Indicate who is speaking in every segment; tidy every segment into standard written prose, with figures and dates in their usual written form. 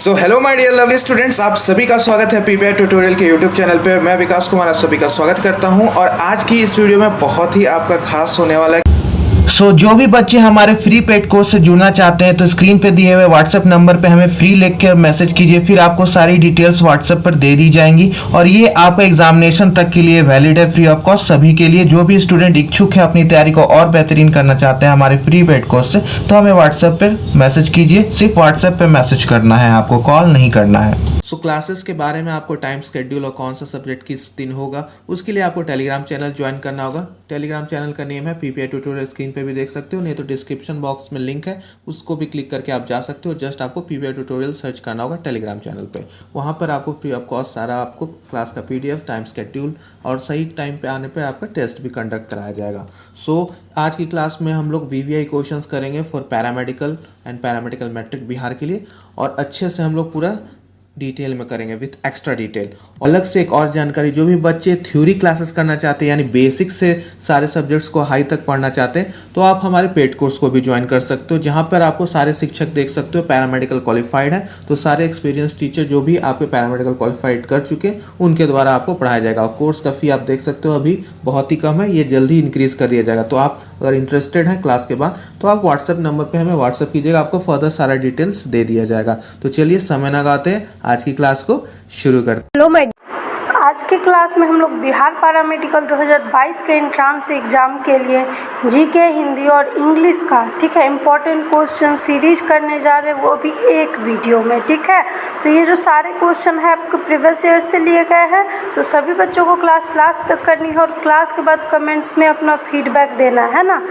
Speaker 1: So hello my dear lovely students, आप सभी का स्वागत है पीपीआई ट्यूटोरियल के यूट्यूब चैनल पे। मैं विकास कुमार आप सभी का स्वागत करता हूं और आज की इस वीडियो में बहुत ही आपका खास होने वाला है। जो भी बच्चे हमारे फ्री पेड कोर्स से जुड़ना चाहते हैं तो स्क्रीन पे दिए हुए व्हाट्सएप नंबर पे हमें फ्री लिख कर मैसेज कीजिए, फिर आपको सारी डिटेल्स व्हाट्सएप पर दे दी जाएंगी और ये आपका एग्जामिनेशन तक के लिए वैलिड है, फ्री ऑफ कॉस्ट सभी के लिए। जो भी स्टूडेंट इच्छुक है अपनी तैयारी को और बेहतरीन करना चाहते हैं हमारे फ्री पेड कोर्स से, तो हमें व्हाट्सएप पर मैसेज कीजिए। सिर्फ व्हाट्सएप पर मैसेज करना है, आपको कॉल नहीं करना है। क्लासेस के बारे में आपको टाइम शेड्यूल और कौन सा सब्जेक्ट किस दिन होगा उसके लिए आपको टेलीग्राम चैनल ज्वाइन करना होगा। टेलीग्राम चैनल का नेम है पीपीआई ट्यूटोरियल, स्क्रीन पे भी देख सकते हो, नहीं तो डिस्क्रिप्शन बॉक्स में लिंक है, उसको भी क्लिक करके आप जा सकते हो। जस्ट आपको पीपीआई ट्यूटोरियल सर्च करना होगा टेलीग्राम चैनल पे। वहाँ पर आपको फ्री ऑफ कॉस्ट सारा आपको क्लास का पीडीएफ, टाइम शेड्यूल और सही टाइम पे आने पर आपका टेस्ट भी कंडक्ट कराया जाएगा। आज की क्लास में हम लोग वीवीआई क्वेश्चंस करेंगे for paramedical and paramedical matric Bihar के लिए, और अच्छे से हम लोग पूरा डिटेल में करेंगे विथ एक्स्ट्रा डिटेल। अलग से एक और जानकारी, जो भी बच्चे थ्योरी क्लासेस करना चाहते हैं यानी बेसिक से सारे सब्जेक्ट्स को हाई तक पढ़ना चाहते हैं तो आप हमारे पेड कोर्स को भी ज्वाइन कर सकते हो, जहां पर आपको सारे शिक्षक देख सकते हो पैरामेडिकल क्वालिफाइड है, तो सारे एक्सपीरियंस टीचर जो भी आपके पैरामेडिकल क्वालिफाइड कर चुके उनके द्वारा आपको पढ़ाया जाएगा। और कोर्स का फी आप देख सकते हो अभी बहुत ही कम है, ये जल्दी इंक्रीज कर दिया जाएगा। तो आप अगर इंटरेस्टेड हैं क्लास के बाद तो आप व्हाट्सएप नंबर पे हमें व्हाट्सएप कीजिएगा, आपको फर्दर सारा डिटेल्स दे दिया जाएगा। तो चलिए समय ना गाते हैं, आज की क्लास को शुरू करते हैं।
Speaker 2: आज की क्लास में हम लोग बिहार पैरामेडिकल 2022 के एंट्रांस एग्ज़ाम के लिए जीके, हिंदी और इंग्लिश का इम्पोर्टेंट क्वेश्चन सीरीज करने जा रहे हैं, वो भी एक वीडियो में। ठीक है, तो ये जो सारे क्वेश्चन है आपके प्रीवियस ईयर से लिए गए हैं, तो सभी बच्चों को क्लास लास्ट तक करनी है और क्लास के बाद कमेंट्स में अपना फीडबैक देना है ना।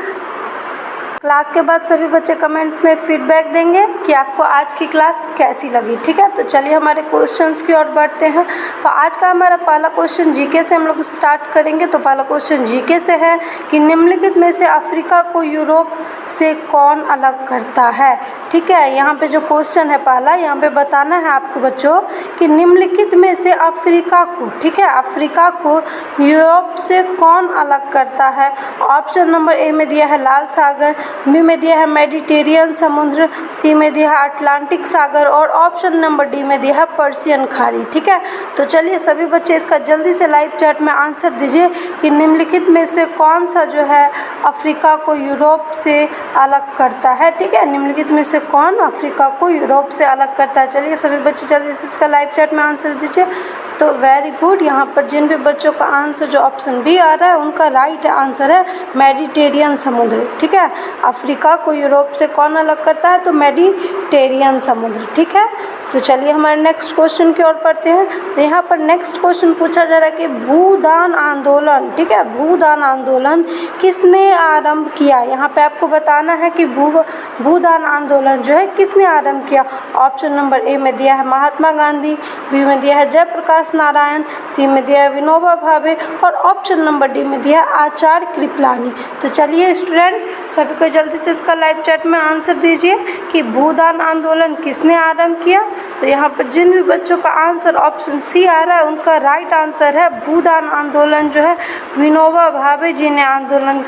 Speaker 2: क्लास के बाद सभी बच्चे कमेंट्स में फीडबैक देंगे कि आपको आज की क्लास कैसी लगी। ठीक है, तो चलिए हमारे क्वेश्चंस की ओर बढ़ते हैं। तो आज का हमारा पहला क्वेश्चन जीके से हम लोग स्टार्ट करेंगे। तो पहला क्वेश्चन जीके से है कि निम्नलिखित में से अफ्रीका को यूरोप से कौन अलग करता है। ठीक है, यहाँ पे जो क्वेश्चन है पहला, यहाँ पे बताना है आपको बच्चों कि निम्नलिखित में से अफ्रीका को, ठीक है, अफ्रीका को यूरोप से कौन अलग करता है। ऑप्शन नंबर ए में दिया है लाल सागर, बी में दिया है मेडिटेरियन समुद्र, सी में दिया है अटलांटिक सागर और ऑप्शन नंबर डी में दिया है पर्शियन खाड़ी। ठीक है, तो चलिए सभी बच्चे इसका जल्दी से लाइव चैट में आंसर दीजिए कि निम्नलिखित में से कौन सा जो है अफ्रीका को यूरोप से अलग करता है। ठीक है, निम्नलिखित में से कौन अफ्रीका को यूरोप से अलग करता है। चलिए सभी बच्चे जल्दी से इसका लाइव चैट में आंसर दीजिए। तो वेरी गुड, यहाँ पर जिन भी बच्चों का आंसर जो ऑप्शन बी आ रहा है उनका राइट आंसर है मेडिटेरियन समुद्र। ठीक है, अफ्रीका को यूरोप से कौन अलग करता है, तो मेडिटेरियन समुद्र। ठीक है, तो चलिए हमारे नेक्स्ट क्वेश्चन की ओर पढ़ते हैं। तो यहाँ पर नेक्स्ट क्वेश्चन पूछा जा रहा है कि भूदान आंदोलन, ठीक है, भूदान आंदोलन किसने आरंभ किया। यहाँ पे आपको बताना है कि भूदान आंदोलन जो है किसने आरंभ किया। ऑप्शन नंबर ए में दिया है महात्मा गांधी, बी में दिया है जयप्रकाश नारायण, सी में दिया है विनोबा भावे और ऑप्शन नंबर डी में दिया है आचार्य कृपलानी। तो चलिए स्टूडेंट सभी को जल्दी से इसका लाइव चैट में आंसर दीजिए कि भूदान आंदोलन किसने आरंभ किया। तो यहाँ पर जिन भी बच्चों का आंसर ऑप्शन सी आ रहा है उनका राइट आंसर है भूदान आंदोलन जो है विनोबा भावे जी ने आंदोलन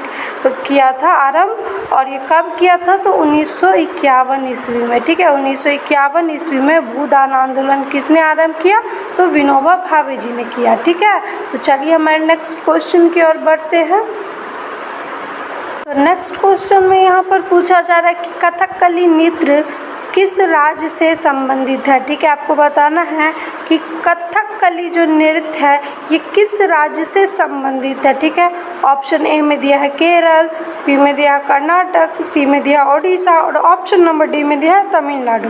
Speaker 2: किया था आरंभ, और ये कब किया था, तो 1951 ईस्वी में। ठीक है, 1951 ईस्वी में भूदान आंदोलन किसने आरंभ किया, तो विनोबा भावे जी ने किया। ठीक है, तो चलिए हमारे नेक्स्ट क्वेश्चन की ओर बढ़ते हैं। तो नेक्स्ट क्वेश्चन में यहाँ पर पूछा जा रहा है कि कथकली नृत्य किस राज्य से संबंधित है। ठीक है, आपको बताना है कि कथकली जो नृत्य है ये किस राज्य से संबंधित है। ठीक है, ऑप्शन ए में दिया है केरल, बी में दिया है कर्नाटक, सी में दिया है ओडिशा और ऑप्शन नंबर डी में दिया है तमिलनाडु।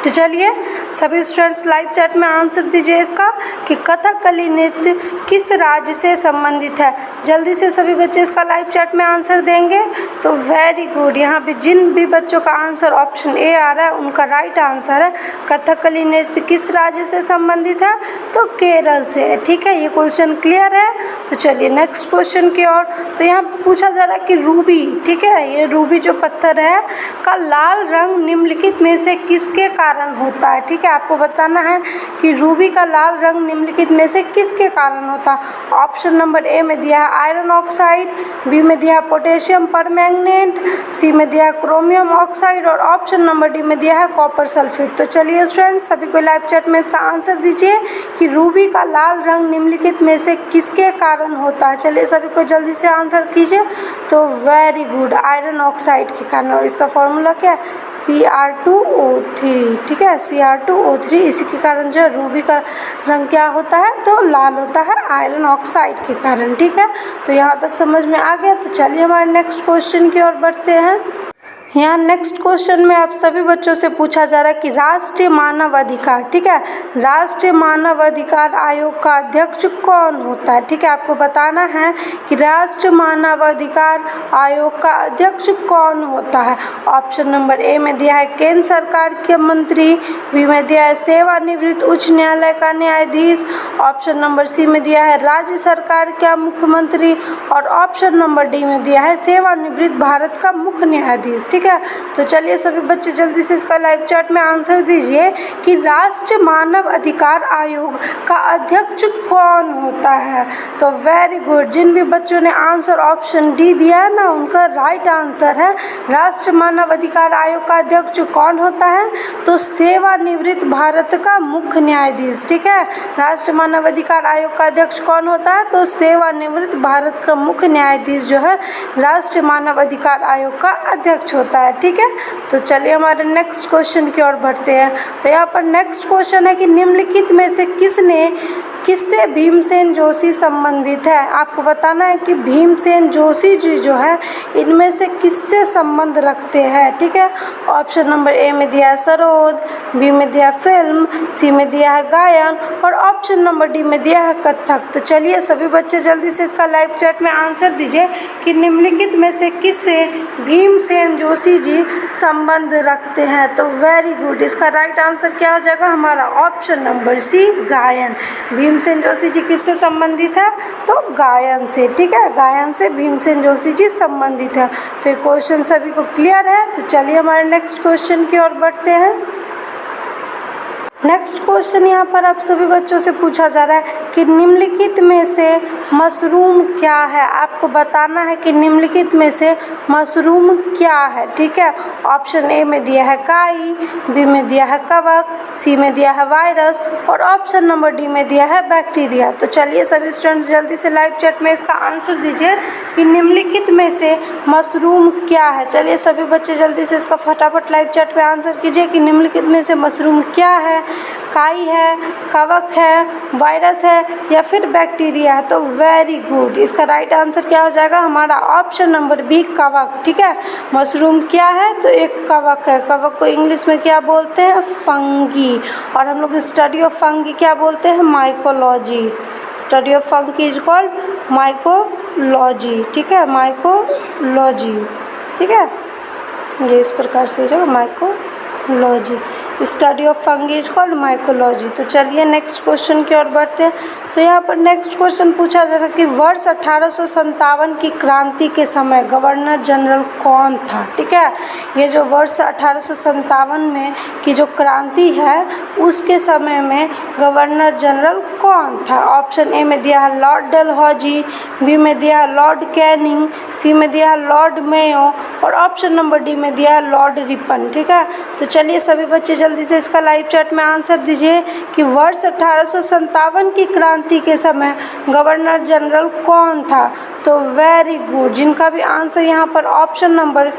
Speaker 2: तो चलिए सभी स्टूडेंट्स लाइव चैट में आंसर दीजिए इसका कि कथकली नृत्य किस राज्य से संबंधित है। जल्दी से सभी बच्चे इसका लाइव चैट में आंसर देंगे। तो वेरी गुड, यहाँ पे जिन भी बच्चों का आंसर ऑप्शन ए आ रहा है उनका राइट आंसर है कथकली नृत्य किस राज्य से संबंधित है, तो केरल से है। ठीक है, ये क्वेश्चन क्लियर है। तो चलिए नेक्स्ट क्वेश्चन की ओर। तो यहाँ पूछा जा रहा है कि रूबी, ठीक है, ये रूबी जो पत्थर है का लाल रंग निम्नलिखित में से किसके कारण कारण होता है। ठीक है, आपको बताना है कि रूबी का लाल रंग निम्नलिखित में से किसके कारण होता है। ऑप्शन नंबर ए में दिया है आयरन ऑक्साइड, बी में दिया है पोटेशियम परमैंगनेट, सी में दिया है क्रोमियम ऑक्साइड और ऑप्शन नंबर डी में दिया है कॉपर सल्फेट। तो चलिए स्टूडेंट्स, सभी को लाइव चैट में इसका आंसर दीजिए कि रूबी का लाल रंग निम्नलिखित में से किसके कारण होता है। चलिए सभी को जल्दी से आंसर कीजिए। तो वेरी गुड, आयरन ऑक्साइड के कारण। और इसका फॉर्मूला क्या है, Cr2O3। ठीक है, Cr2O3, इसी के कारण जो है रूबी का रंग क्या होता है, तो लाल होता है आयरन ऑक्साइड के कारण। ठीक है, तो यहाँ तक समझ में आ गया। तो चलिए हमारे नेक्स्ट क्वेश्चन की ओर बढ़ते हैं। यहाँ नेक्स्ट क्वेश्चन में आप सभी बच्चों से पूछा जा रहा है कि राष्ट्रीय मानव अधिकार, ठीक है, राष्ट्रीय मानव अधिकार आयोग का अध्यक्ष कौन होता है। ठीक है, आपको बताना है कि राष्ट्रीय मानव अधिकार आयोग का अध्यक्ष कौन होता है। ऑप्शन नंबर ए में दिया है केंद्र सरकार के मंत्री, बी में दिया है सेवानिवृत्त उच्च न्यायालय का न्यायाधीश, ऑप्शन नंबर सी में दिया है राज्य सरकार का मुख्यमंत्री और ऑप्शन नंबर डी में दिया है सेवानिवृत्त भारत का मुख्य न्यायाधीश। ठीक है, तो चलिए सभी बच्चे जल्दी से इसका लाइव चैट में आंसर दीजिए कि राष्ट्रीय मानव अधिकार आयोग का अध्यक्ष कौन होता है। तो वेरी गुड, जिन भी बच्चों ने आंसर ऑप्शन डी दिया है ना, उनका राइट आंसर है राष्ट्रीय मानव अधिकार आयोग का अध्यक्ष कौन होता है, तो सेवानिवृत्त भारत का मुख्य न्यायाधीश। ठीक है, राष्ट्रीय मानव अधिकार आयोग का अध्यक्ष कौन होता है, तो सेवानिवृत्त भारत का मुख्य न्यायाधीश जो है राष्ट्रीय मानव अधिकार आयोग का अध्यक्ष होता है। ठीक है, तो चलिए हमारे नेक्स्ट क्वेश्चन की ओर बढ़ते हैं। तो यहाँ पर नेक्स्ट क्वेश्चन है कि निम्नलिखित में से किससे भीमसेन जोशी संबंधित है। आपको बताना है कि भीमसेन जोशी जी जो है इनमें से किससे संबंध रखते हैं। ठीक है, ऑप्शन नंबर ए में दिया है सरोद, बी में दिया है फिल्म, सी में दिया है गायन और ऑप्शन नंबर डी में दिया है कथक। तो चलिए सभी बच्चे जल्दी से इसका लाइव चैट में आंसर दीजिए कि निम्नलिखित में से किससे भीमसेन जोशी जी संबंध रखते हैं। तो वेरी गुड, इसका राइट आंसर क्या हो जाएगा हमारा, ऑप्शन नंबर सी गायन। भीमसेन जोशी जी किससे संबंधित है, तो गायन से। ठीक है, गायन से भीमसेन जोशी जी संबंधित है। तो ये क्वेश्चन सभी को क्लियर है। तो चलिए हमारे नेक्स्ट क्वेश्चन की ओर बढ़ते हैं। नेक्स्ट क्वेश्चन यहाँ पर आप सभी बच्चों से पूछा जा रहा है कि निम्नलिखित में से मशरूम क्या है। आपको बताना है कि निम्नलिखित में से मशरूम क्या है। ठीक है, ऑप्शन ए में दिया है काई, बी में दिया है कवक, सी में दिया है वायरस और ऑप्शन नंबर डी में दिया है बैक्टीरिया। तो चलिए सभी स्टूडेंट्स जल्दी से लाइव चैट में इसका आंसर दीजिए कि निम्नलिखित में से मशरूम क्या है। चलिए सभी बच्चे जल्दी से इसका फटाफट लाइव चैट में आंसर कीजिए कि निम्नलिखित में से मशरूम क्या है, काई है, कवक है, वायरस है या फिर बैक्टीरिया है। तो वेरी गुड, इसका राइट आंसर क्या हो जाएगा हमारा, ऑप्शन नंबर बी कवक। ठीक है, मशरूम क्या है, तो एक कवक है। कवक को इंग्लिश में क्या बोलते हैं, फंगी, और हम लोग स्टडी ऑफ फंगी क्या बोलते हैं, mycology. Study of fungi is called mycology. ठीक है, माइकोलॉजी। ठीक है, ये इस प्रकार से जो mycology, study of fungi is called mycology. तो चलिए नेक्स्ट क्वेश्चन की ओर बढ़ते हैं। तो यहाँ पर नेक्स्ट क्वेश्चन पूछा जा रहा है कि वर्ष 1857 की क्रांति के समय गवर्नर जनरल कौन था। ठीक है, ये जो वर्ष 1857 में की जो क्रांति है उसके समय में गवर्नर जनरल कौन था। ऑप्शन ए में दिया है लॉर्ड डलहौजी, बी में दिया है लॉर्ड कैनिंग, सी में दिया है लॉर्ड मेयो और ऑप्शन नंबर डी में दिया है लॉर्ड रिपन। ठीक है, तो चलिए सभी बच्चे जल्दी से इसका लाइव चैट में आंसर दीजिए कि वर्ष 1857 की क्रांति के समय गवर्नर जनरल कौन था। तो वेरी गुड, जिनका भी आंसर यहाँ पर ऑप्शन नंबर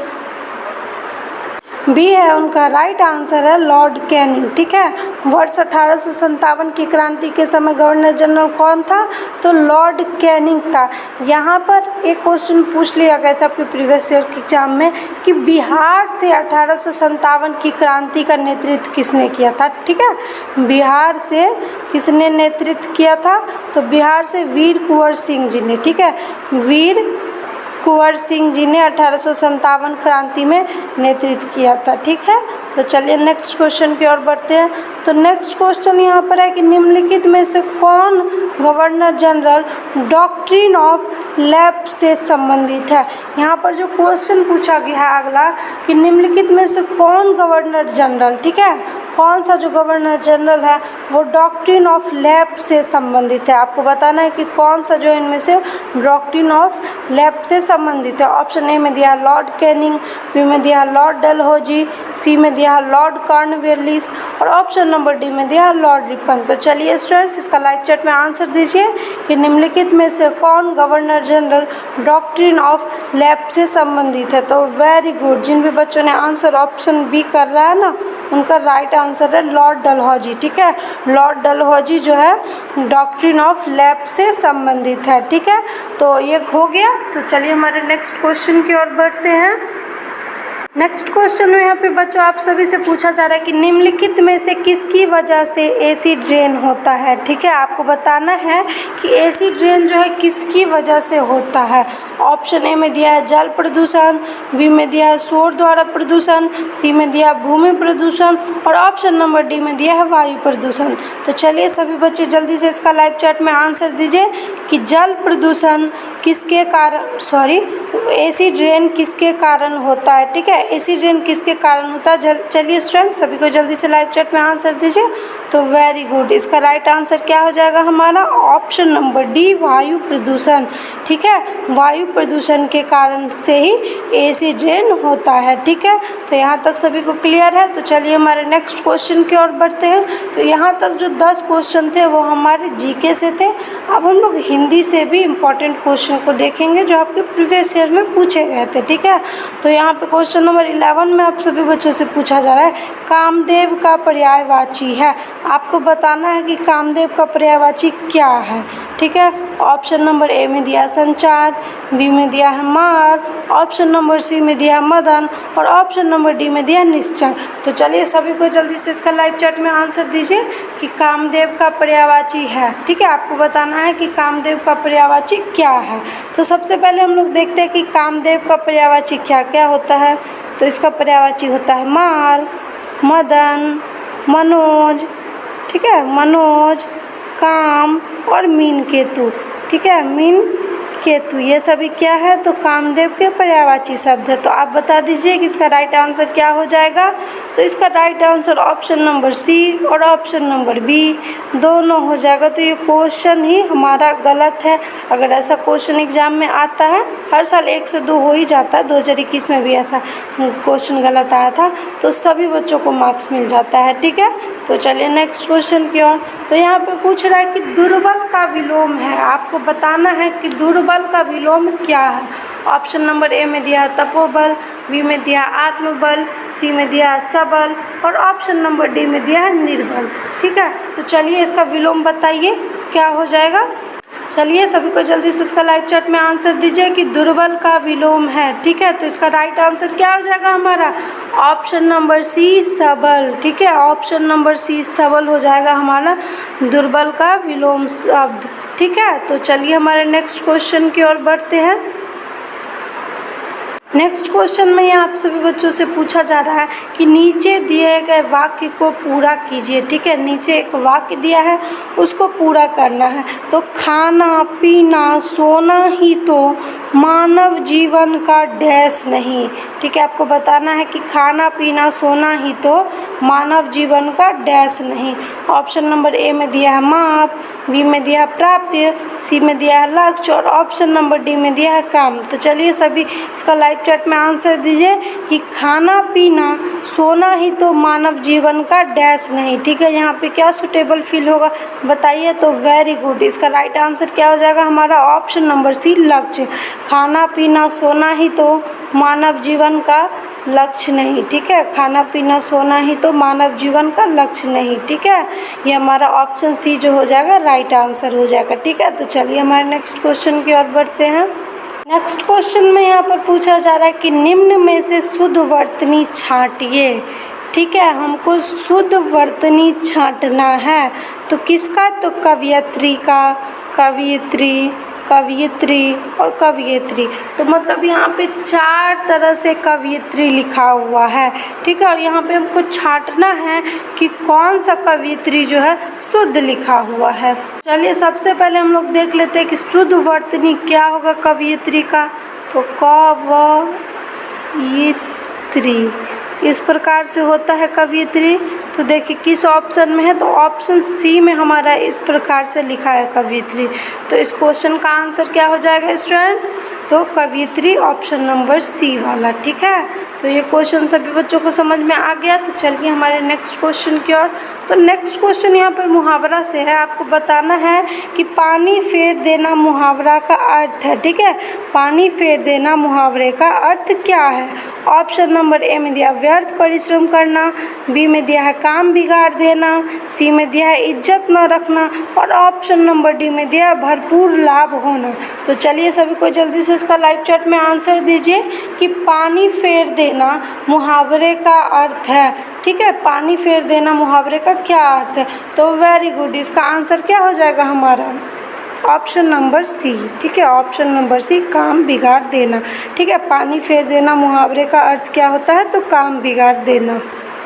Speaker 2: बी है उनका राइट आंसर है लॉर्ड कैनिंग। ठीक है, वर्ष 1857 की क्रांति के समय गवर्नर जनरल कौन था, तो लॉर्ड कैनिंग था। यहाँ पर एक क्वेश्चन पूछ लिया गया था आपके प्रीवियस ईयर के एग्जाम में कि बिहार से 1857 की क्रांति का नेतृत्व किसने किया था। ठीक है, बिहार से किसने नेतृत्व किया था, तो बिहार से वीर कुंवर सिंह जी ने। ठीक है, वीर कुंवर सिंह जी ने 1857 क्रांति में नेतृत्व किया था। ठीक है, तो चलिए नेक्स्ट क्वेश्चन की ओर बढ़ते हैं। तो नेक्स्ट क्वेश्चन यहाँ पर है कि निम्नलिखित में से कौन governor general doctrine of lapse से संबंधित है। यहाँ पर जो क्वेश्चन पूछा गया है अगला कि निम्नलिखित में से कौन गवर्नर जनरल, ठीक है, कौन सा जो गवर्नर जनरल है वो डॉक्ट्रिन ऑफ लैप्स से संबंधित है। आपको बताना है कि कौन सा जो इनमें से डॉक्ट्रिन ऑफ लैप्स से संबंधित है। ऑप्शन ए में दिया लॉर्ड कैनिंग, बी में दिया लॉर्ड डलहौजी, सी में दिया लॉर्ड कॉर्नवालिस और ऑप्शन नंबर डी में दिया लॉर्ड रिपन। तो चलिए स्टूडेंट्स, इसका लाइव चैट में आंसर दीजिए कि निम्नलिखित में से कौन governor general doctrine of lapse से संबंधित है। तो वेरी गुड, जिन भी बच्चों ने आंसर ऑप्शन बी कर रहा है ना, उनका राइट आंसर है लॉर्ड डलहौजी। ठीक है, लॉर्ड डलहौजी जो है डॉक्ट्रिन ऑफ लैप्स से संबंधित है। ठीक है, तो ये हो गया। तो चलिए हमारे नेक्स्ट क्वेश्चन की ओर बढ़ते हैं। नेक्स्ट क्वेश्चन में यहाँ पे बच्चों आप सभी से पूछा जा रहा है कि निम्नलिखित में से किसकी वजह से एसिड रेन होता है। ठीक है, आपको बताना है कि एसिड रेन जो है किसकी वजह से होता है। ऑप्शन ए में दिया है जल प्रदूषण, बी में दिया है शोर द्वारा प्रदूषण, सी में दिया है भूमि प्रदूषण और ऑप्शन नंबर डी में दिया है वायु प्रदूषण। तो चलिए सभी बच्चे जल्दी से इसका लाइव चैट में आंसर दीजिए कि जल प्रदूषण किसके कारण एसिड रेन किसके कारण होता है। ठीक है, एसिड रेन किसके कारण होता है। चलिए स्टूडेंट सभी को जल्दी से लाइव चैट में आंसर दीजिए। तो वेरी गुड, इसका राइट आंसर क्या हो जाएगा हमारा ऑप्शन नंबर डी वायु प्रदूषण। ठीक है, वायु प्रदूषण के कारण से ही एसिड रेन होता है। ठीक है, तो यहाँ तक सभी को क्लियर है। तो चलिए हमारे नेक्स्ट क्वेश्चन की ओर बढ़ते हैं। तो यहाँ तक जो 10 क्वेश्चन थे वो हमारे जीके से थे। अब हम लोग हिंदी से भी इम्पोर्टेंट क्वेश्चन को देखेंगे जो आपके प्रीवियस ईयर में पूछे गए थे। ठीक है, तो यहाँ पे क्वेश्चन नंबर 11 में आप सभी बच्चों से पूछा जा रहा है कामदेव का पर्यायवाची है। आपको बताना है कि कामदेव का पर्यायवाची क्या है। ठीक है, ऑप्शन नंबर ए में दिया संचार, बी में दिया है मार, ऑप्शन नंबर सी में दिया मदन और ऑप्शन नंबर डी में दिया निश्चय। तो चलिए सभी को जल्दी से इसका लाइव चैट में आंसर दीजिए कि कामदेव का पर्यायवाची है। ठीक है, आपको बताना है कि कामदेव का पर्यायवाची क्या है। तो सबसे पहले हम लोग देखते हैं कि कामदेव का पर्यायवाची क्या क्या होता है। तो इसका पर्यायवाची होता है मार, मदन, मनोज, ठीक है, मनोज, काम और मीन केतु। ठीक है, मीन केतु ये सभी क्या है तो कामदेव के पर्यायवाची शब्द है। तो आप बता दीजिए कि इसका राइट आंसर क्या हो जाएगा। तो इसका right answer option number C और ऑप्शन नंबर बी दोनों हो जाएगा। तो ये क्वेश्चन ही हमारा गलत है। अगर ऐसा क्वेश्चन एग्जाम में आता है, हर साल 1 से 2 हो ही जाता है, 2021 में भी ऐसा क्वेश्चन गलत आया था, तो सभी बच्चों को मार्क्स मिल जाता है। ठीक है, तो चलिए नेक्स्ट क्वेश्चन की ओर। तो यहाँ पे पूछ रहा है कि दुर्बल का विलोम है। आपको बताना है कि दुर्बल का विलोम क्या है। ऑप्शन नंबर ए में दिया तपोबल, बी में दिया आत्मबल, सी में दिया सबल और ऑप्शन नंबर डी में दिया है निर्बल। ठीक है, तो चलिए इसका विलोम बताइए क्या हो जाएगा। चलिए सभी को जल्दी से इसका लाइव चैट में आंसर दीजिए कि दुर्बल का विलोम है। ठीक है, तो इसका राइट आंसर क्या हो जाएगा हमारा ऑप्शन नंबर सी सबल। ठीक है, ऑप्शन नंबर सी सबल हो जाएगा हमारा दुर्बल का विलोम शब्द। ठीक है, तो चलिए हमारे नेक्स्ट क्वेश्चन की ओर बढ़ते हैं। नेक्स्ट क्वेश्चन में आप सभी बच्चों से पूछा जा रहा है कि नीचे दिए गए वाक्य को पूरा कीजिए। ठीक है, नीचे एक वाक्य दिया है उसको पूरा करना है। तो खाना पीना सोना ही तो मानव जीवन का डैश नहीं। ठीक है, आपको बताना है कि खाना पीना सोना ही तो मानव जीवन का डैश नहीं। ऑप्शन नंबर ए में दिया है माप, बी में दिया है प्राप्य, सी में दिया है लक्ष्य और ऑप्शन नंबर डी में दिया है काम। तो चलिए सभी इसका लाइव चैट में आंसर दीजिए कि खाना पीना सोना ही तो मानव जीवन का डैश नहीं। ठीक है, यहाँ पे क्या सुटेबल फील होगा बताइए। तो वेरी गुड, इसका राइट आंसर क्या हो जाएगा हमारा ऑप्शन नंबर सी लक्ष्य। खाना पीना सोना ही तो मानव जीवन का लक्ष्य नहीं। ठीक है, खाना पीना सोना ही तो मानव जीवन का लक्ष्य नहीं। ठीक है, ये हमारा ऑप्शन सी जो हो जाएगा राइट आंसर हो जाएगा। ठीक है, तो चलिए हमारे नेक्स्ट क्वेश्चन की ओर बढ़ते हैं। नेक्स्ट क्वेश्चन में यहाँ पर पूछा जा रहा है कि निम्न में से शुद्ध वर्तनी छांटिए। ठीक है, हमको शुद्ध वर्तनी छांटना है। तो किसका, तो कवियत्री का, कवियत्री, कवियत्री और कवियत्री। तो मतलब यहाँ पे 4 तरह से कवियत्री लिखा हुआ है। ठीक है, और यहाँ पे हमको छांटना है कि कौन सा कवियत्री जो है शुद्ध लिखा हुआ है। चलिए सबसे पहले हम लोग देख लेते हैं कि शुद्ध वर्तनी क्या होगा कवियत्री का। तो कवियत्री इस प्रकार से होता है कवियत्री। तो देखिए किस ऑप्शन में है, तो ऑप्शन सी में हमारा इस प्रकार से लिखा है कवियत्री। तो इस क्वेश्चन का आंसर क्या हो जाएगा स्टूडेंट, तो कवियत्री ऑप्शन नंबर सी वाला। ठीक है, तो ये क्वेश्चन सभी बच्चों को समझ में आ गया। तो चलिए हमारे नेक्स्ट क्वेश्चन की ओर। तो नेक्स्ट क्वेश्चन यहाँ पर मुहावरा से है, आपको बताना है कि पानी फेर देना मुहावरा का अर्थ है। ठीक है, पानी फेर देना मुहावरे का अर्थ क्या है। ऑप्शन नंबर ए में दिया व्यर्थ परिश्रम करना, बी में दिया है काम बिगाड़ देना, सी में दिया है इज्जत न रखना, और ऑप्शन नंबर डी में दिया है भरपूर लाभ होना। तो चलिए सभी को जल्दी से इसका लाइव चैट में आंसर दीजिए कि पानी फेर देना मुहावरे का अर्थ है। ठीक है, पानी फेर देना मुहावरे का क्या अर्थ है, तो वेरी गुड, इसका आंसर क्या हो जाएगा हमारा ऑप्शन नंबर सी। ठीक है, ऑप्शन नंबर सी, काम बिगाड़ देना। ठीक है, पानी फेर देना मुहावरे का अर्थ क्या होता है, तो काम बिगाड़ देना।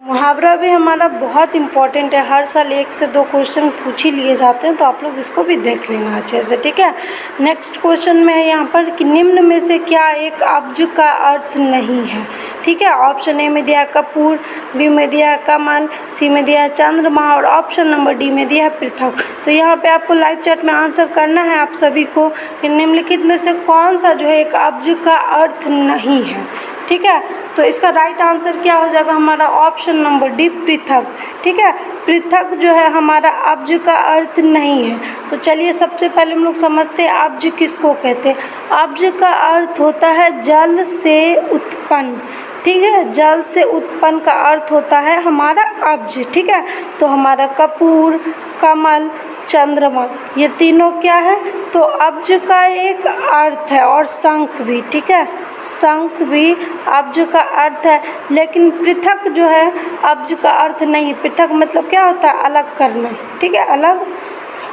Speaker 2: मुहावरा भी हमारा बहुत इंपॉर्टेंट है, हर साल 1 से 2 क्वेश्चन पूछ ही लिए जाते हैं, तो आप लोग इसको भी देख लेना अच्छे से। ठीक है, नेक्स्ट क्वेश्चन में है यहाँ पर कि निम्न में से क्या एक अब्ज का अर्थ नहीं है। ठीक है, ऑप्शन ए में दिया कपूर, बी में दिया कमल, सी में दिया चंद्रमा, और ऑप्शन नंबर डी में दिया है पृथक। तो यहाँ पे आपको लाइव चैट में आंसर करना है आप सभी को कि निम्नलिखित में से कौन सा जो है एक अब्ज का अर्थ नहीं है। ठीक है, तो इसका राइट आंसर क्या हो जाएगा हमारा ऑप्शन नंबर डी पृथक। ठीक है, पृथक जो है हमारा अब्ज का अर्थ नहीं है। तो चलिए सबसे पहले हम लोग समझते हैं अब्ज किसको कहते हैं। अब्ज का अर्थ होता है जल से उत्पन्न। ठीक है, जल से उत्पन्न का अर्थ होता है हमारा अब्ज। ठीक है, तो हमारा कपूर, कमल, चंद्रमा, ये तीनों क्या है, तो अब्ज का एक अर्थ है, और शंख भी। ठीक है, शंख भी अब्ज का अर्थ है, लेकिन पृथक जो है अब्ज का अर्थ नहीं। पृथक मतलब क्या होता है, अलग करना। ठीक है, अलग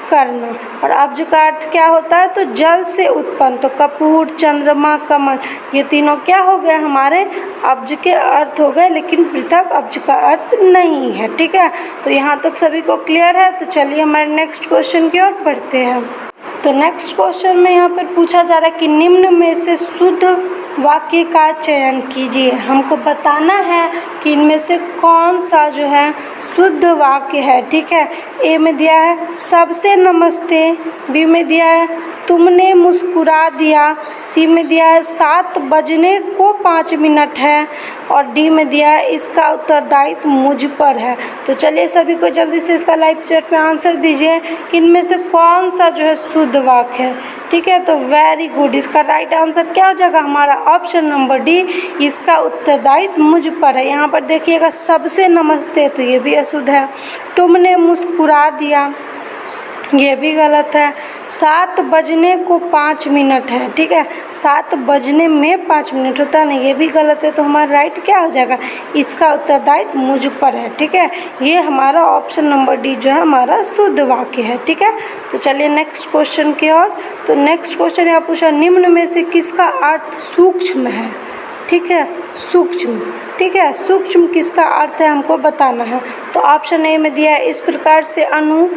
Speaker 2: करना, और अब्ज का अर्थ क्या होता है, तो जल से उत्पन्न। तो कपूर, चंद्रमा, कमल, ये तीनों क्या हो गए हमारे अब्ज के अर्थ हो गए, लेकिन पृथक अब्ज का अर्थ नहीं है। ठीक है, तो यहाँ तक सभी को क्लियर है। तो चलिए हमारे नेक्स्ट क्वेश्चन की ओर बढ़ते हैं। तो नेक्स्ट क्वेश्चन में यहाँ पर पूछा जा रहा है कि निम्न में से शुद्ध वाक्य का चयन कीजिए। हमको बताना है कि इनमें से कौन सा जो है शुद्ध वाक्य है। ठीक है, ए में दिया है सबसे नमस्ते, बी में दिया है तुमने मुस्कुरा दिया, सी में दिया है 7 बजने को 5 मिनट है, और डी में दिया है इसका उत्तरदायित्व मुझ पर है। तो चलिए सभी को जल्दी से इसका लाइव चैट में आंसर दीजिए कि इनमें से कौन सा जो है शुद्ध वाक्य है। ठीक है, तो वेरी गुड, इसका राइट आंसर क्या हो जाएगा हमारा ऑप्शन नंबर डी, इसका उत्तरदायित्व मुझ पर है। यहाँ पर देखिएगा सबसे नमस्ते, तो ये भी अशुद्ध है। तुमने मुस्कुरा दिया, ये भी गलत है। 7 बजने को 5 मिनट है। ठीक है, 7 बजने में 5 मिनट होता है ना, ये भी गलत है। तो हमारा राइट क्या हो जाएगा, इसका उत्तरदायित्व मुझ पर है। ठीक है, ये हमारा ऑप्शन नंबर डी जो है हमारा शुद्ध वाक्य है। ठीक है, तो चलिए नेक्स्ट क्वेश्चन की ओर। तो नेक्स्ट क्वेश्चन यहाँ पूछा निम्न में से किसका अर्थ सूक्ष्म है। ठीक है, सूक्ष्म। ठीक है, सूक्ष्म किसका अर्थ है हमको बताना है। तो ऑप्शन ए में दिया है इस प्रकार से अणु,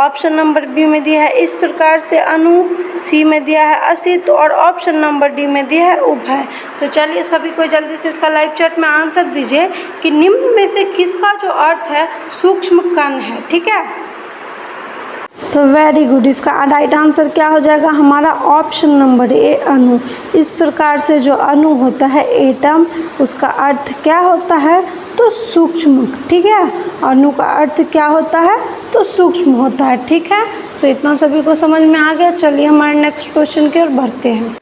Speaker 2: ऑप्शन नंबर बी में दिया है इस प्रकार से अणु, सी में दिया है असित, और ऑप्शन नंबर डी में दिया है उभय। तो चलिए सभी को जल्दी से इसका लाइव चैट में आंसर दीजिए कि निम्न में से किसका जो अर्थ है सूक्ष्म कण है। ठीक है, तो वेरी गुड, इसका राइट आंसर क्या हो जाएगा हमारा ऑप्शन नंबर ए अणु। इस प्रकार से जो अणु होता है एटम, उसका अर्थ क्या होता है, तो सूक्ष्म। ठीक है, अणु का अर्थ क्या होता है, तो सूक्ष्म होता है। ठीक है, तो इतना सभी को समझ में आ गया। चलिए हमारे नेक्स्ट क्वेश्चन की ओर बढ़ते हैं।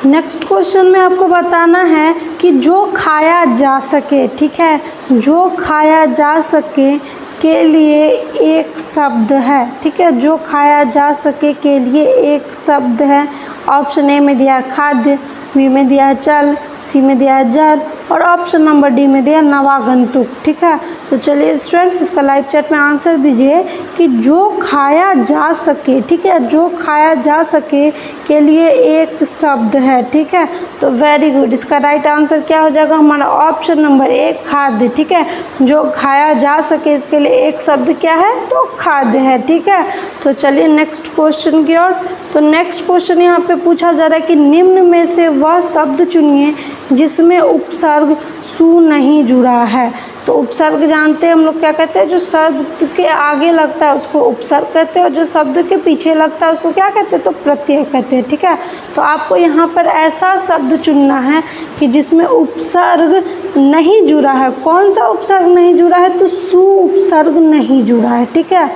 Speaker 2: नेक्स्ट क्वेश्चन में आपको बताना है कि जो खाया जा सके। ठीक है, जो खाया जा सके के लिए एक शब्द है। ठीक है, जो खाया जा सके के लिए एक शब्द है। ऑप्शन ए में दिया खाद्य, बी में दिया चल, सी में दिया जड़, और ऑप्शन नंबर डी में दिया नवागंतुक। ठीक है, तो चलिए स्टूडेंट्स इसका लाइव चैट में आंसर दीजिए कि जो खाया जा सके। ठीक है, जो खाया जा सके के लिए एक शब्द है। ठीक है, तो वेरी गुड, इसका राइट आंसर क्या हो जाएगा हमारा ऑप्शन नंबर ए खाद्य। ठीक है, जो खाया जा सके इसके लिए एक शब्द क्या है, तो खाद्य है। ठीक है, तो चलिए नेक्स्ट क्वेश्चन की ओर। तो नेक्स्ट क्वेश्चन यहाँ पे पूछा जा रहा है कि निम्न में से वह शब्द चुनिए जिसमें उपसर्ग उपसर्ग सु नहीं जुड़ा है। तो उपसर्ग जानते हैं हम लोग क्या कहते हैं, जो शब्द के आगे लगता है उसको उपसर्ग कहते हैं और जो शब्द के पीछे लगता है उसको क्या कहते हैं, तो प्रत्यय कहते हैं। ठीक है, तो आपको यहाँ पर ऐसा शब्द चुनना है कि जिसमें उपसर्ग नहीं जुड़ा है। कौन सा उपसर्ग नहीं जुड़ा है, तो सु उपसर्ग नहीं जुड़ा है। ठीक है,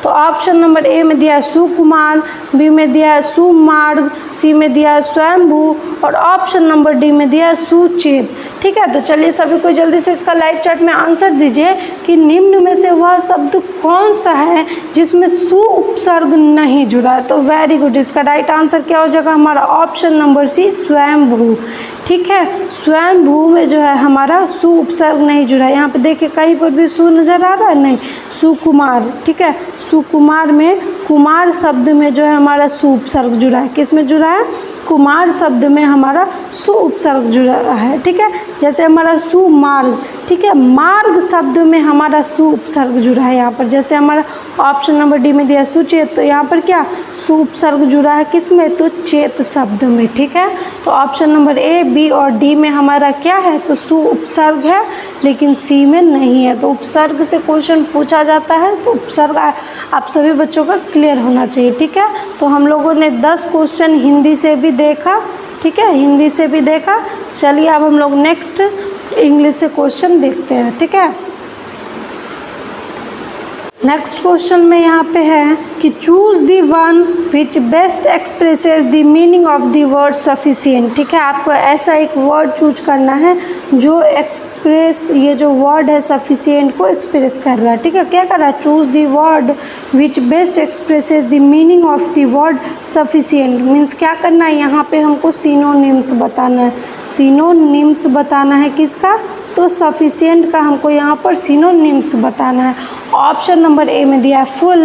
Speaker 2: तो ऑप्शन नंबर ए में दिया है सुकुमार, बी में दिया है सुमार्ग, सी में दिया है स्वयंभू और ऑप्शन नंबर डी में दिया है सुचेत। ठीक है, तो चलिए सभी को जल्दी से इसका लाइव चैट में आंसर दीजिए कि निम्न में से वह शब्द कौन सा है जिसमें सु उपसर्ग नहीं जुड़ा है। तो वेरी गुड, इसका राइट आंसर क्या हो जाएगा हमारा ऑप्शन नंबर सी स्वयंभू। ठीक है, स्वयंभू में जो है हमारा सु उपसर्ग नहीं जुड़ा है। यहाँ पे देखिए कहीं पर भी सु नज़र आ रहा है, नहीं, सुकुमार। ठीक है, सुकुमार में कुमार शब्द में जो है हमारा सु उपसर्ग जुड़ा है। किस में जुड़ा है, कुमार शब्द में हमारा सु उपसर्ग जुड़ा है। ठीक है, जैसे हमारा सुमार्ग, ठीक है, मार्ग शब्द में हमारा सु उपसर्ग जुड़ा है यहाँ पर। जैसे हमारा ऑप्शन नंबर डी में दिया सुचेत, तो यहाँ पर क्या सु उपसर्ग जुड़ा है किस में, तो चेत शब्द में। ठीक है, तो ऑप्शन नंबर ए, बी और डी में हमारा क्या है, तो सु उपसर्ग है, लेकिन सी में नहीं है। तो उपसर्ग से क्वेश्चन पूछा जाता है तो उपसर्ग आप सभी बच्चों का क्लियर होना चाहिए। ठीक है, तो हम लोगों ने 10 क्वेश्चन हिंदी से भी देखा। ठीक है, हिंदी से भी देखा। चलिए अब हम लोग नेक्स्ट इंग्लिश से क्वेश्चन देखते हैं। ठीक है, नेक्स्ट क्वेश्चन में यहाँ पे है कि choose the one which best expresses the meaning of the word sufficient. ठीक है, आपको ऐसा एक वर्ड चूज करना है जो एक्सप्रेस, ये जो वर्ड है सफिशिएंट को एक्सप्रेस कर रहा है। ठीक है, क्या कर रहा है, choose the word which best expresses the meaning of the word sufficient. Means क्या करना है, यहाँ पे हमको सिनोनिम्स बताना है। सिनोनिम्स बताना है किसका, तो सफिशिएंट का हमको यहाँ पर सिनोनिम्स बताना है। ऑप्शन नंबर ए में दिया है फुल,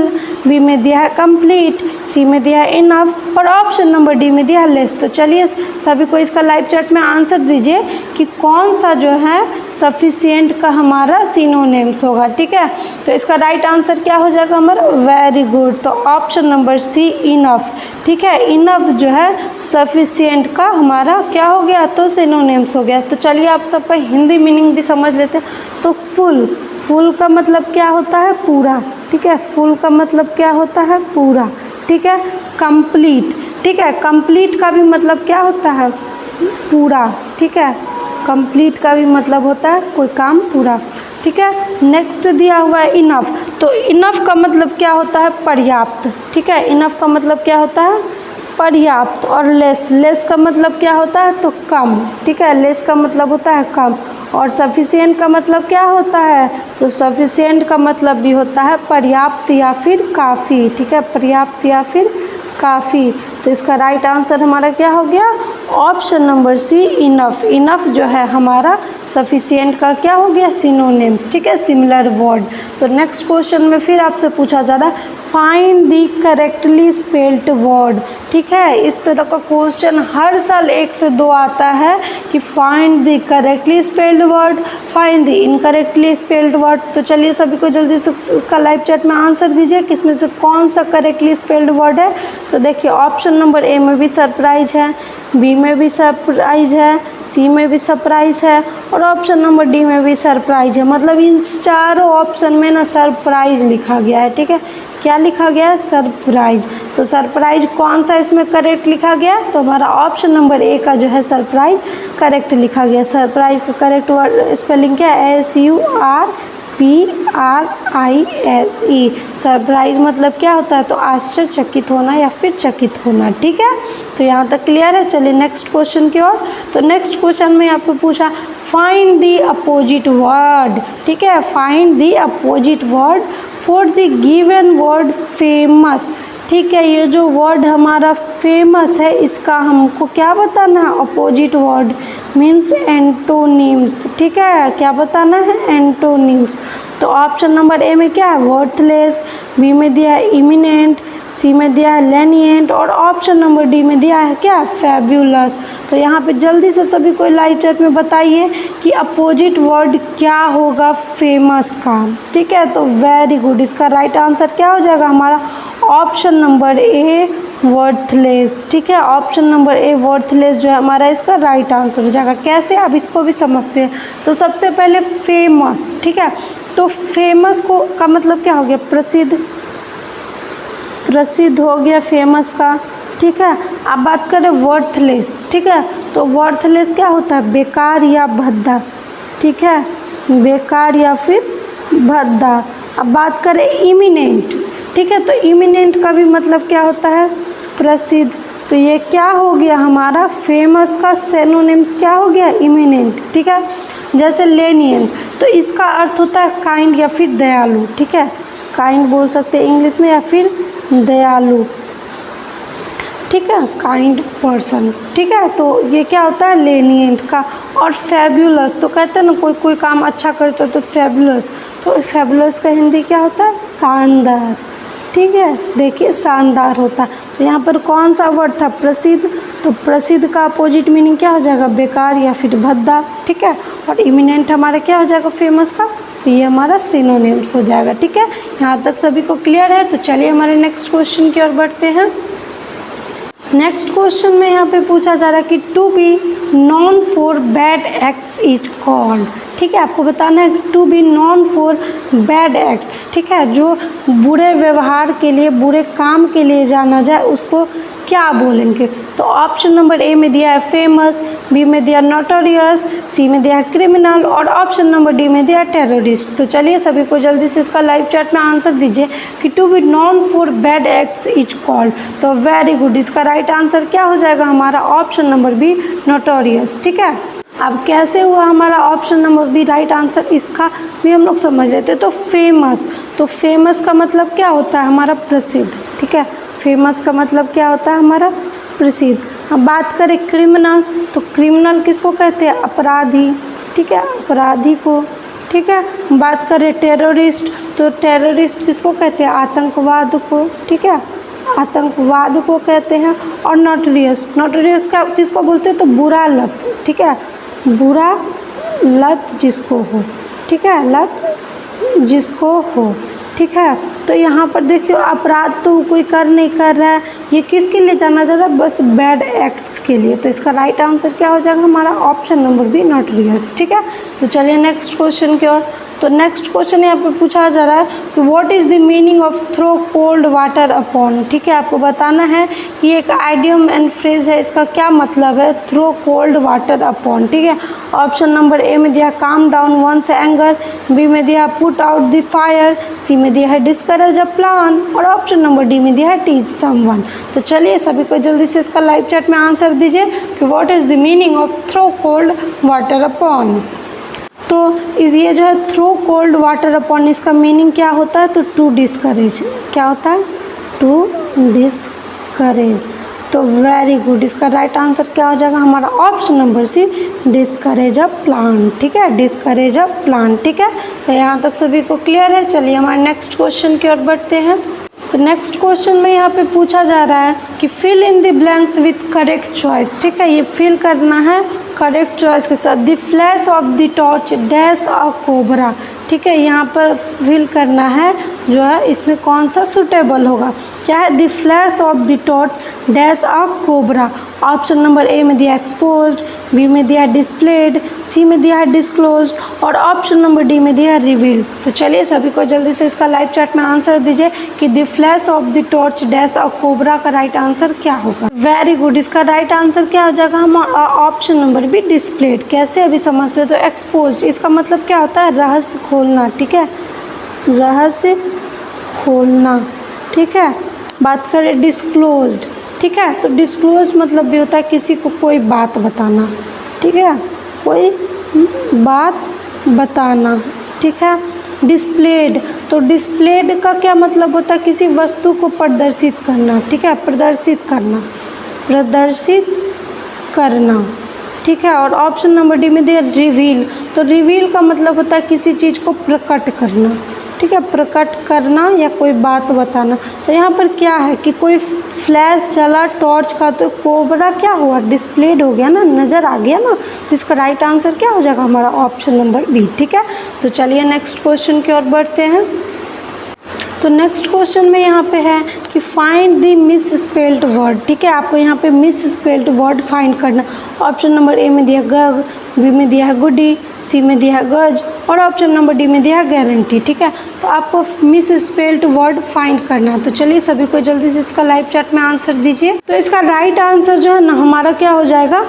Speaker 2: बी में दिया है कंप्लीट, सी में दिया है इनफ और ऑप्शन नंबर डी में दिया है लेस। तो चलिए सभी को इसका लाइव चैट में आंसर दीजिए कि कौन सा जो है सफिशिएंट का हमारा सिनोनिम्स होगा। ठीक है, तो इसका राइट आंसर क्या हो जाएगा हमारा, वेरी गुड, तो ऑप्शन नंबर सी इनफ। ठीक है, इनफ जो है सफिशिएंट का हमारा क्या हो गया, तो सिनोनिम्स हो गया। तो चलिए आप सबका हिंदी मीनिंग भी समझ लेते हैं। तो फुल, फुल का मतलब क्या होता है, पूरा। ठीक है, फुल का मतलब क्या होता है, पूरा। ठीक है, कंप्लीट, ठीक है, कंप्लीट का भी मतलब क्या होता है, पूरा। ठीक है, कंप्लीट का भी मतलब होता है कोई काम पूरा। ठीक है, नेक्स्ट दिया हुआ है इनफ। तो इनफ का मतलब क्या होता है, पर्याप्त। ठीक है, इनफ का मतलब क्या होता है, पर्याप्त। और लेस, लेस का मतलब क्या होता है, तो कम। ठीक है, लेस का मतलब होता है कम। और सफिशिएंट का मतलब क्या होता है, तो सफिशिएंट का मतलब भी होता है पर्याप्त या फिर काफ़ी। ठीक है, पर्याप्त या फिर काफ़ी। तो इसका राइट आंसर हमारा क्या हो गया, option number C enough. Enough जो है हमारा सफिशिएंट का क्या हो गया, सिनोनिम्स। ठीक है, सिमिलर वर्ड। तो नेक्स्ट क्वेश्चन में फिर आपसे पूछा जा रहा है find the correctly spelled word. ठीक है, इस तरह का क्वेश्चन हर साल 1 से 2 आता है कि find the correctly spelled word, find the incorrectly spelled word. तो चलिए सभी को जल्दी से इसका लाइव चैट में आंसर दीजिए कि इसमें से कौन सा करेक्टली स्पेल्ड वर्ड है। तो देखिए ऑप्शन नंबर ए में भी सरप्राइज है, बी में भी सरप्राइज है, सी में भी सरप्राइज है और ऑप्शन नंबर डी में भी सरप्राइज है। मतलब इन चारों ऑप्शन में ना सरप्राइज लिखा गया है। ठीक है, क्या लिखा गया है, सरप्राइज। तो सरप्राइज कौन सा इसमें करेक्ट लिखा गया है, तो हमारा ऑप्शन नंबर ए का जो है सरप्राइज करेक्ट लिखा गया। सरप्राइज का करेक्ट वर्ड स्पेलिंग क्या है, SURPRISE। सरप्राइज मतलब क्या होता है, तो आश्चर्यचकित होना या फिर चकित होना। ठीक है, तो यहाँ तक क्लियर है। चलिए नेक्स्ट क्वेश्चन की ओर। तो नेक्स्ट क्वेश्चन में आपको पूछा फाइंड दी अपोजिट वर्ड। ठीक है, find the opposite word for the given word famous. ठीक है, ये जो वर्ड हमारा फेमस है इसका हमको क्या बताना है, अपोजिट वर्ड मीन्स एंटोनिम्स। ठीक है, क्या बताना है, एंटोनिम्स। तो ऑप्शन नंबर ए में क्या है, वर्थलेस, बी में दिया है इमिनेंट, सी में दिया है लेनिएंट और ऑप्शन नंबर डी में दिया है क्या, फैब्यूलस। तो यहाँ पे जल्दी से सभी को लाइव चैट में बताइए कि अपोजिट वर्ड क्या होगा फेमस का। ठीक है, तो वेरी गुड, इसका राइट आंसर क्या हो जाएगा हमारा ऑप्शन नंबर ए वर्थलेस। ठीक है, ऑप्शन नंबर ए वर्थलेस जो है हमारा इसका राइट आंसर हो जाएगा। कैसे, अब इसको भी समझते हैं। तो सबसे पहले फेमस, ठीक है, तो फेमस को का मतलब क्या हो गया, प्रसिद्ध, प्रसिद्ध हो गया फेमस का। ठीक है, अब बात करें वर्थलेस। ठीक है, तो वर्थलेस क्या होता है, बेकार या भद्दा। ठीक है, बेकार या फिर भद्दा। अब बात करें इमिनेंट। ठीक है, तो इमिनेंट का भी मतलब क्या होता है, प्रसिद्ध। तो ये क्या हो गया हमारा, फेमस का सिनोनिम्स क्या हो गया, इमिनेंट। ठीक है, जैसे लेनियन, तो इसका अर्थ होता है काइंड या फिर दयालु। ठीक है, काइंड बोल सकते हैं इंग्लिश में, या फिर दयालु। ठीक है, काइंड पर्सन। ठीक है, तो ये क्या होता है, लेनियंट का। और फैबुलस, तो कहते हैं ना कोई कोई काम अच्छा करता है तो फैबुलस, तो फैबुलस का हिंदी क्या होता है, शानदार। ठीक है, देखिए शानदार होता है। तो यहाँ पर कौन सा वर्ड था, प्रसिद्ध, तो प्रसिद्ध का अपोजिट मीनिंग क्या हो जाएगा, बेकार या फिर भद्दा। ठीक है, और इमिनेंट हमारा क्या हो जाएगा, फेमस का, तो ये हमारा सिनोनिम्स हो जाएगा। ठीक है, यहाँ तक सभी को क्लियर है। तो चलिए हमारे नेक्स्ट क्वेश्चन की ओर बढ़ते हैं। नेक्स्ट क्वेश्चन में यहाँ पे पूछा जा रहा है कि to be known for bad acts is called. ठीक है, आपको बताना है to be known for bad acts. ठीक है, जो बुरे व्यवहार के लिए, बुरे काम के लिए जाना जाए उसको क्या बोलेंगे। तो ऑप्शन नंबर ए में दिया है फेमस, बी में दिया नोटोरियस, सी में दिया है क्रिमिनल, और ऑप्शन नंबर डी में दिया है टेररिस्ट। तो चलिए सभी को जल्दी से इसका लाइव चैट में आंसर दीजिए कि to be known for bad acts is called. तो वेरी गुड, इसका राइट आंसर क्या हो जाएगा हमारा, ऑप्शन नंबर बी नोटोरियस। ठीक है, अब कैसे हुआ हमारा option number B right answer, इसका भी हम लोग समझ लेते हैं। तो फेमस, तो फेमस का मतलब क्या होता है हमारा, प्रसिद्ध। ठीक है, फेमस का मतलब क्या होता है हमारा, प्रसिद्ध। अब बात करें क्रिमिनल, तो क्रिमिनल किसको कहते हैं, अपराधी। ठीक है, अपराधी को। ठीक है, बात करें टेररिस्ट, तो टेररिस्ट किसको कहते हैं, आतंकवाद को। ठीक है, आतंकवाद को कहते हैं। और नोटोरियस, नोटोरियस का किसको बोलते हैं, तो बुरा लत। ठीक है, बुरा लत जिसको हो। ठीक है, लत जिसको हो। ठीक है, तो यहाँ पर देखियो अपराध तो कोई कर नहीं कर रहा है, ये किसके लिए जाना जा रहा है, बस बैड एक्ट्स के लिए। तो इसका राइट आंसर क्या हो जाएगा हमारा, ऑप्शन नंबर बी नोटोरियस। ठीक है, तो चलिए नेक्स्ट क्वेश्चन की ओर। तो नेक्स्ट क्वेश्चन यहाँ पे पूछा जा रहा है कि what is the meaning of throw cold water upon. ठीक है, आपको बताना है कि एक आइडियम एंड फ्रेज है, इसका क्या मतलब है, थ्रो कोल्ड वाटर अपॉन। ठीक है, ऑप्शन नंबर ए में दिया calm down once anger, B में दिया पुट आउट द फायर, सी में दिया है डिस्करेज अ प्लान, और ऑप्शन नंबर डी में दिया है टीच समवन। तो चलिए सभी को जल्दी से इसका लाइव चैट में आंसर दीजिए कि what is the meaning of throw cold water upon. तो ये जो है थ्रो कोल्ड वाटर अपॉन, इसका मीनिंग क्या होता है, तो टू डिस्करेज। क्या होता है, टू डिस्करेज। तो वेरी गुड, इसका राइट आंसर क्या हो जाएगा हमारा, option number C discourage a plant. ठीक है, डिस्करेज अ प्लांट। ठीक है, तो यहाँ तक सभी को क्लियर है। चलिए हमारे नेक्स्ट क्वेश्चन की ओर बढ़ते हैं। तो नेक्स्ट क्वेश्चन में यहाँ पे पूछा जा रहा है कि fill in the blanks with correct choice. ठीक है, ये फिल करना है करेक्ट चॉइस के साथ। The flash of the torch dash a cobra. ठीक है, यहाँ पर फिल करना है जो है इसमें कौन सा सुटेबल होगा। क्या है, the flash of the torch dash a cobra. Option number A में दिया एक्सपोज्ड, बी में दिया डिस्प्लेड, सी में दिया है डिस्क्लोज्ड, और ऑप्शन नंबर डी में दिया है रिवील्ड। तो चलिए सभी को जल्दी से इसका लाइव चैट में आंसर दीजिए कि the flash of the torch dash a cobra का राइट आंसर क्या होगा। वेरी गुड, इसका राइट आंसर क्या हो जाएगा हम ऑप्शन नंबर बी डिस्प्लेड। कैसे अभी समझते हैं। तो एक्सपोज्ड, इसका मतलब क्या होता है, रहस्य खोलना। ठीक है, रहस्य खोलना। ठीक है, बात करें डिस्क्लोज्ड। ठीक है, तो डिस्क्लोज मतलब भी होता है किसी को कोई बात बताना। ठीक है, कोई बात बताना। ठीक है, डिस्प्लेड, तो डिस्प्लेड का क्या मतलब होता है, किसी वस्तु को प्रदर्शित करना। ठीक है, प्रदर्शित करना, प्रदर्शित करना। ठीक है, और ऑप्शन नंबर डी में दिया रिवील, तो रिवील का मतलब होता है किसी चीज़ को प्रकट करना। ठीक है, प्रकट करना या कोई बात बताना। तो यहाँ पर क्या है कि कोई फ्लैश चला टॉर्च का, तो कोबरा क्या हुआ, डिस्प्लेड हो गया ना, नज़र आ गया ना। तो इसका राइट आंसर क्या हो जाएगा हमारा, ऑप्शन नंबर बी। ठीक है, तो चलिए नेक्स्ट क्वेश्चन की ओर बढ़ते हैं। तो नेक्स्ट क्वेश्चन में यहाँ पे है कि find the miss spelled word. ठीक है, आपको यहाँ पे मिस स्पेल्ड वर्ड फाइंड करना। ऑप्शन नंबर ए में दिया गग, बी में दिया है गुडी, सी में दिया है गज और ऑप्शन नंबर डी में दिया है गारंटी। ठीक है, तो आपको मिस स्पेल्ड वर्ड फाइंड करना है। तो चलिए सभी को जल्दी से इसका लाइव चैट में आंसर दीजिए। तो इसका राइट आंसर जो है ना हमारा क्या हो जाएगा,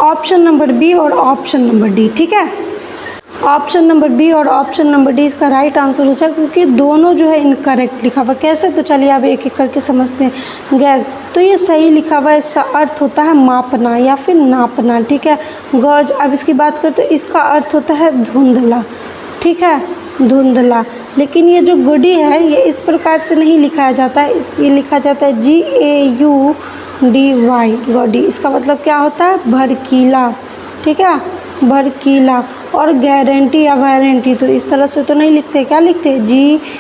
Speaker 2: ऑप्शन नंबर बी और ऑप्शन नंबर डी। ठीक है, ऑप्शन नंबर बी और ऑप्शन नंबर डी इसका राइट आंसर हो जाएगा, क्योंकि दोनों जो है इनकरेक्ट लिखा हुआ। कैसे, तो चलिए अब एक एक करके समझते हैं। गैग तो ये सही लिखा हुआ है, इसका अर्थ होता है मापना या फिर नापना। ठीक है, गज अब इसकी बात करें तो इसका अर्थ होता है धुंधला। ठीक है, धुंधला। लेकिन ये जो गुडी है ये इस प्रकार से नहीं लिखाया जाता है, ये लिखा जाता है GAUDY, गॉडी। इसका मतलब क्या होता है, भड़कीला। ठीक है, भड़कीला। और गारंटी या वारंटी तो इस तरह से तो नहीं लिखते, क्या लिखते हैं, GUARANTEE।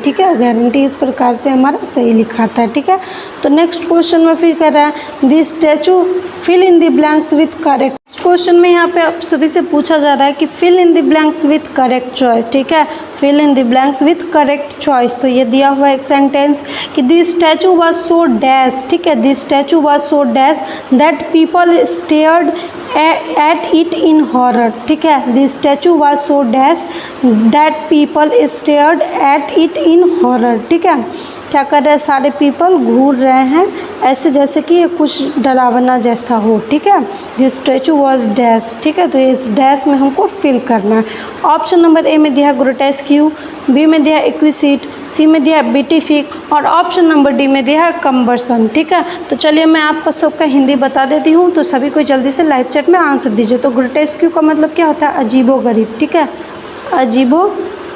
Speaker 2: ठीक है, गारंटी इस प्रकार से हमारा सही लिखाता है। ठीक है, तो नेक्स्ट क्वेश्चन में फिर कह रहा है this statue fill in the blanks with correct. Question में यहाँ पे आप सभी से पूछा जा रहा है कि fill in the blanks with correct choice. ठीक है, fill in the blanks with correct choice. तो ये दिया हुआ एक सेंटेंस कि this statue was so dash. ठीक है, this statue was so dash that people stared at it in horror. ठीक है, this statue was so dash that people stared at it in horror. ठीक है, क्या कर रहे हैं, सारे पीपल घूर रहे हैं ऐसे जैसे कि ये कुछ डरावना जैसा हो। ठीक है, दिस स्टैचू वाज डैश। ठीक है, तो इस डैश में हमको फिल करना है। ऑप्शन नंबर ए में दिया है ग्रोटेस्क्यू, बी में दिया है एक्विसिट, सी में दिया है बेटिफिक और ऑप्शन नंबर डी में दिया है कम्बरसन। ठीक है, तो चलिए मैं आपको सबका हिंदी बता देती हूँ, तो सभी को जल्दी से लाइव चैट में आंसर दीजिए। तो ग्रोटेस्क्यू का मतलब क्या होता है, अजीबो गरीब। ठीक है, अजीबो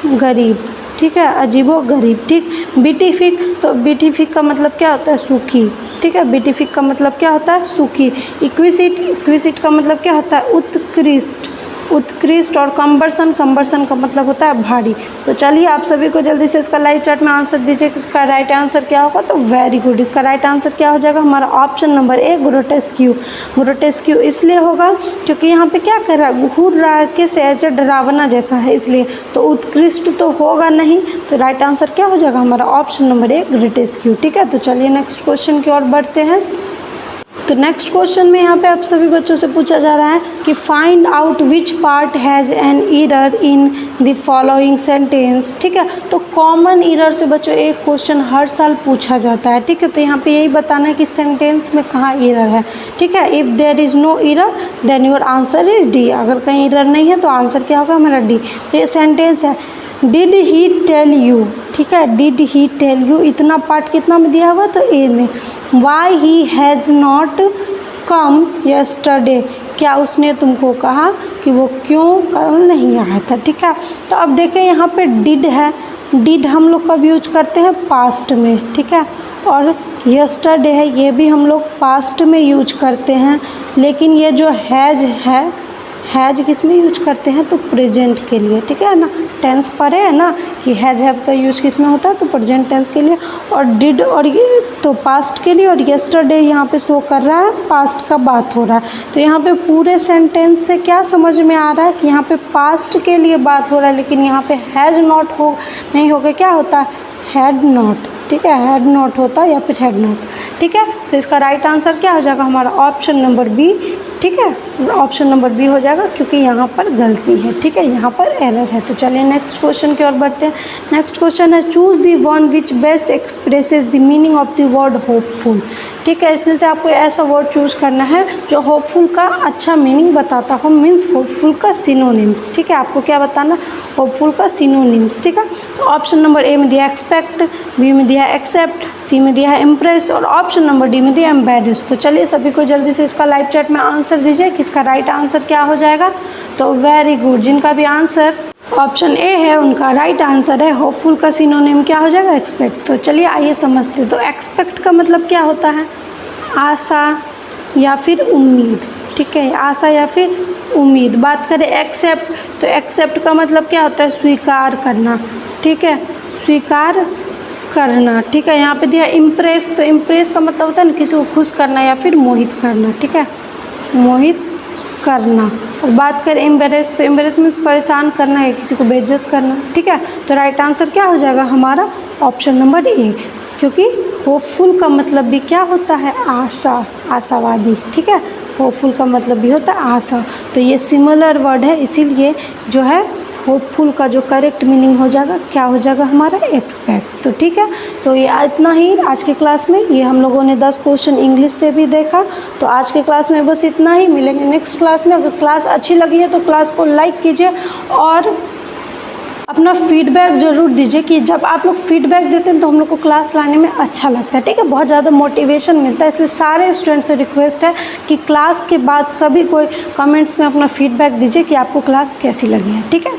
Speaker 2: गरीब। ठीक है, अजीबो गरीब। ठीक, बीटिफिक, तो बीटिफिक का मतलब क्या होता है, सूखी। ठीक है, बीटिफिक का मतलब क्या होता है, सूखी। इक्विसिट, इक्विसिट का मतलब क्या होता है, उत्कृष्ट, उत्कृष्ट। और कम्बरसन, कम्बरसन का मतलब होता है भारी। तो चलिए आप सभी को जल्दी से इसका लाइव चैट में आंसर दीजिए कि इसका राइट आंसर क्या होगा। तो वेरी गुड, इसका राइट आंसर क्या हो जाएगा हमारा, ऑप्शन नंबर ए ग्रोटेस्क्यू। ग्रोटेस्क्यू इसलिए होगा क्योंकि यहाँ पे क्या कर रहा है, घूर रहा है, कैसे ऐसे डरावना जैसा है, इसलिए। तो उत्कृष्ट तो होगा नहीं, तो राइट आंसर क्या हो जाएगा हमारा, ऑप्शन नंबर ए ग्रोटेस्क्यू। ठीक है, तो चलिए नेक्स्ट क्वेश्चन की ओर बढ़ते हैं। तो नेक्स्ट क्वेश्चन में यहाँ पे आप सभी बच्चों से पूछा जा रहा है कि find out which part has an error in the following sentence. ठीक है, तो कॉमन एरर से बच्चों एक क्वेश्चन हर साल पूछा जाता है। ठीक है, तो यहाँ पे यही बताना है कि सेंटेंस में कहाँ एरर है। ठीक है, if there is no error then your answer is D. अगर कहीं एरर नहीं है तो आंसर क्या होगा हमारा डी। तो ये सेंटेंस है, डिड ही टेल यू। ठीक है, डिड ही टेल यू, इतना पार्ट कितना में दिया हुआ, तो ए में। Why he has not come yesterday, क्या उसने तुमको कहा कि वो क्यों कल नहीं आया था। ठीक है, तो अब देखें यहाँ पे डिड है, डिड हम लोग कब यूज करते हैं, पास्ट में। ठीक है, और यस्टरडे है, ये भी हम लोग पास्ट में यूज करते हैं। लेकिन ये जो हैज़ है, हैज़ किस में यूज करते हैं, तो प्रेजेंट के लिए। ठीक है ना, टेंस पढ़े है ना कि हैज़ हैव का यूज किस में होता है, तो प्रेजेंट टेंस के लिए। और डिड और ये तो पास्ट के लिए, और यस्टरडे यहाँ पे शो कर रहा है पास्ट का बात हो रहा है। तो यहाँ पे पूरे सेंटेंस से क्या समझ में आ रहा है कि यहाँ पे पास्ट के लिए बात हो रहा है, लेकिन यहाँ पे हैज़ नॉट हो नहीं होगा, क्या होता है, हैड नॉट। ठीक है, हैड नॉट होता है या फिर हैड नॉट। ठीक है, तो इसका राइट आंसर क्या हो जाएगा हमारा, ऑप्शन नंबर बी। ठीक है, ऑप्शन नंबर बी हो जाएगा क्योंकि यहाँ पर गलती है। ठीक है, यहाँ पर एरर है। तो चलिए नेक्स्ट क्वेश्चन की ओर बढ़ते हैं। नेक्स्ट क्वेश्चन है choose the one which best expresses the meaning of the word hopeful. ठीक है, इसमें से आपको ऐसा वर्ड चूज़ करना है जो होपफुल का अच्छा मीनिंग बताता हो, मीन्स होपफुल का सिनोनिम्स। ठीक है, आपको क्या बताना, होपफुल का सिनोनिम्स। ठीक है, तो ऑप्शन नंबर ए में दिया एक्सपेक्ट, बी में दिया एक्सेप्ट, सी में दिया है इम्प्रेस और ऑप्शन नंबर डी में दिया एम्बेरेस। तो चलिए सभी को जल्दी से इसका लाइव चैट में आंसर दीजिए कि इसका राइट आंसर क्या हो जाएगा। तो वेरी गुड, जिनका भी आंसर ऑप्शन ए है उनका राइट आंसर है होपफुल का सिनोनिम क्या हो जाएगा, एक्सपेक्ट। तो चलिए आइए समझते हैं। तो एक्सपेक्ट का मतलब क्या होता है, आशा या फिर उम्मीद। ठीक है, आशा या फिर उम्मीद। बात करें एक्सेप्ट, तो एक्सेप्ट का मतलब क्या होता है, स्वीकार करना। ठीक है, स्वीकार करना। ठीक है, यहाँ पे दिया इम्प्रेस, तो इम्प्रेस का मतलब होता है ना किसी को खुश करना या फिर मोहित करना। ठीक है, मोहित करना। और बात करें एम्बेरेस, तो एम्बेरेस मीन्स परेशान करना है, किसी को बेइज्जत करना, ठीक है। तो राइट आंसर क्या हो जाएगा हमारा ऑप्शन नंबर ए, क्योंकि होपफुल का मतलब भी क्या होता है, आशा, आशावादी, ठीक है। होपफुल का मतलब भी होता है आशा। तो ये सिमिलर वर्ड है, इसीलिए जो है होपफुल का जो करेक्ट मीनिंग हो जाएगा क्या हो जाएगा हमारा, एक्सपेक्ट। तो ठीक है, तो ये इतना ही आज के क्लास में। ये हम लोगों ने 10 क्वेश्चन इंग्लिश से भी देखा। तो आज के क्लास में बस इतना ही, मिलेंगे नेक्स्ट क्लास में। अगर क्लास अच्छी लगी है तो क्लास को लाइक कीजिए और अपना फीडबैक ज़रूर दीजिए, कि जब आप लोग फीडबैक देते हैं तो हम लोग को क्लास लाने में अच्छा लगता है, ठीक है, बहुत ज़्यादा मोटिवेशन मिलता है। इसलिए सारे स्टूडेंट से रिक्वेस्ट है कि क्लास के बाद सभी कोई कमेंट्स में अपना फीडबैक दीजिए कि आपको क्लास कैसी लगी है, ठीक है।